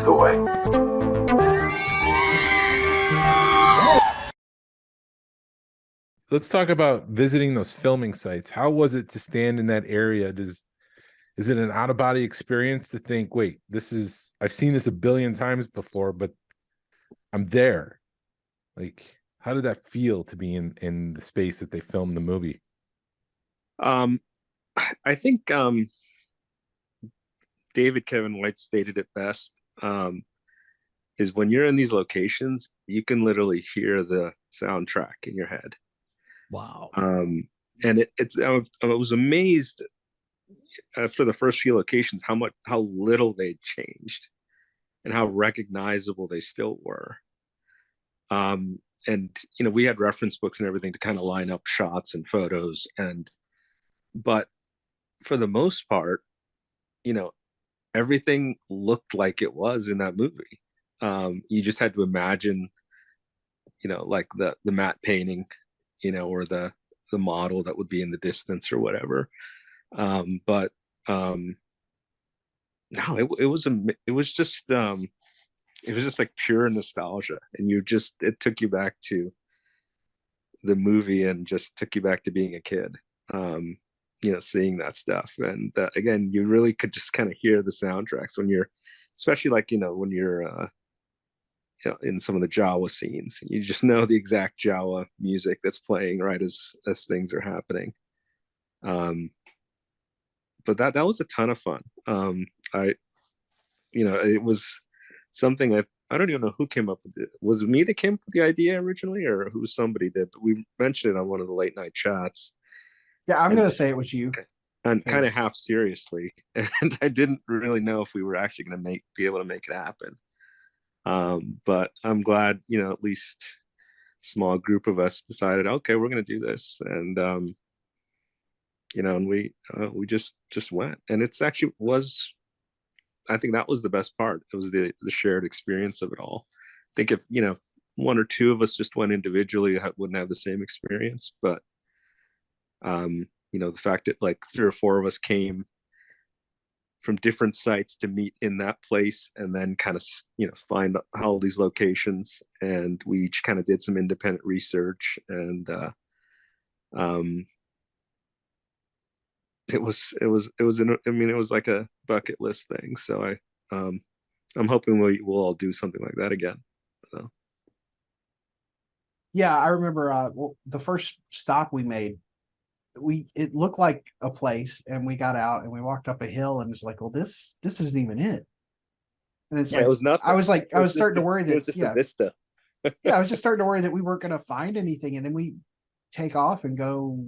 the way. Let's talk about visiting those filming sites. How was it to stand in that area? Is it an out of body experience to think, wait, I've seen this a billion times before, but I'm there. Like, how did that feel to be in the space that they filmed the movie? Um, I think David Kevin White stated it best. Is when you're in these locations, you can literally hear the soundtrack in your head. Wow. And I was amazed after the first few locations how little they'd changed and how recognizable they still were. And we had reference books and everything to kind of line up shots and photos, but for the most part, everything looked like it was in that movie. You just had to imagine, like the matte painting, or the model that would be in the distance or whatever. But no, it was just like pure nostalgia, and it took you back to the movie and just took you back to being a kid. Seeing that stuff, and again, you really could just kind of hear the soundtracks when you're, especially like when you're in some of the Jawa scenes. You just know the exact Jawa music that's playing right as things are happening. But that was a ton of fun. It was something I don't even know who came up with it. Was it me that came up with the idea originally, or who somebody did? But we mentioned it on one of the late night chats. Yeah, I'm going to say it was you. And kind of half seriously. And I didn't really know if we were actually going to be able to make it happen. But I'm glad, at least a small group of us decided, okay, we're going to do this. And, and we just went. And it's actually I think that was the best part. It was the shared experience of it all. I think if, one or two of us just went individually, wouldn't have the same experience. But the fact that like 3 or 4 of us came from different sites to meet in that place, and then kind of find all these locations, and we each kind of did some independent research, and it was like a bucket list thing. So I'm hoping we'll all do something like that again. So yeah, I remember the first stop we made, it looked like a place, and we got out and we walked up a hill, and it's like, well, this isn't even it. And it's like, it was nothing. I was starting to worry that it was just a vista. Yeah, I was just starting to worry that we weren't going to find anything, and then we take off and go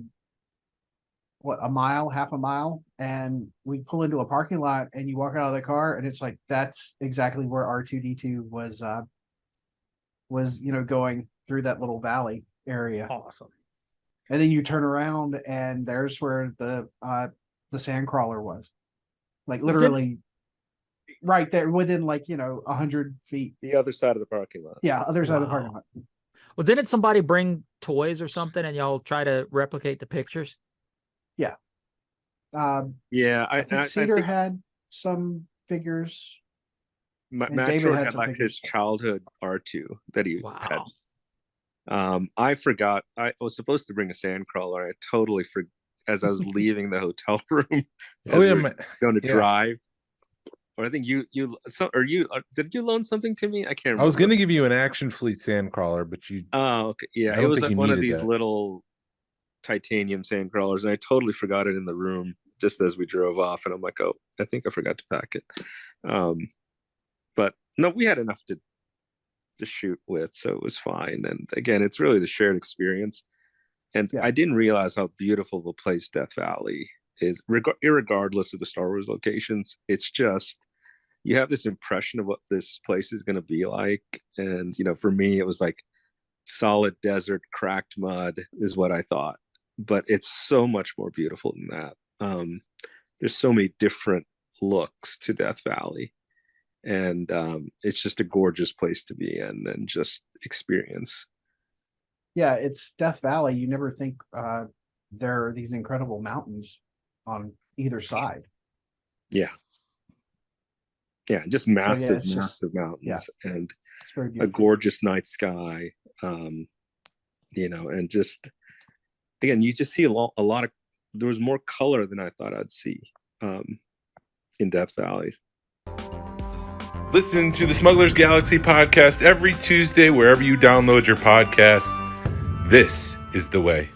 a mile, half a mile, and we pull into a parking lot, and you walk out of the car, and it's like, that's exactly where R2D2 was going through that little valley area. Awesome. And then you turn around, and there's where the sandcrawler was, like literally right there within 100 feet. The other side of the parking lot. Yeah, other side of the parking lot. Well, didn't somebody bring toys or something, and y'all try to replicate the pictures? Yeah. Yeah, I think Cedar had some figures. Matt Short had like his childhood R2 that he had. I forgot. I was supposed to bring a sand crawler. I totally forgot as I was leaving the hotel room. Going to drive. Or I think you did you loan something to me? I can't remember. I was going to give you an Action Fleet sand crawler, but you. Oh, okay. Yeah, it was like one of these little titanium sand crawlers, and I totally forgot it in the room just as we drove off. And I'm like, oh, I think I forgot to pack it. But no, we had enough to shoot with, so it was fine. And again, it's really the shared experience. And I didn't realize how beautiful the place Death Valley is, irregardless of the Star Wars locations. It's just, you have this impression of what this place is going to be like. And, for me, it was like solid desert, cracked mud is what I thought. But it's so much more beautiful than that. There's so many different looks to Death Valley. And it's just a gorgeous place to be in and just experience. Yeah, it's Death Valley. You never think there are these incredible mountains on either side. Yeah. Yeah, just massive, massive mountains and a gorgeous night sky. And just again, you just see a lot of. There was more color than I thought I'd see in Death Valley. Listen to the Smugglers Galaxy podcast every Tuesday wherever you download your podcast. This is the way.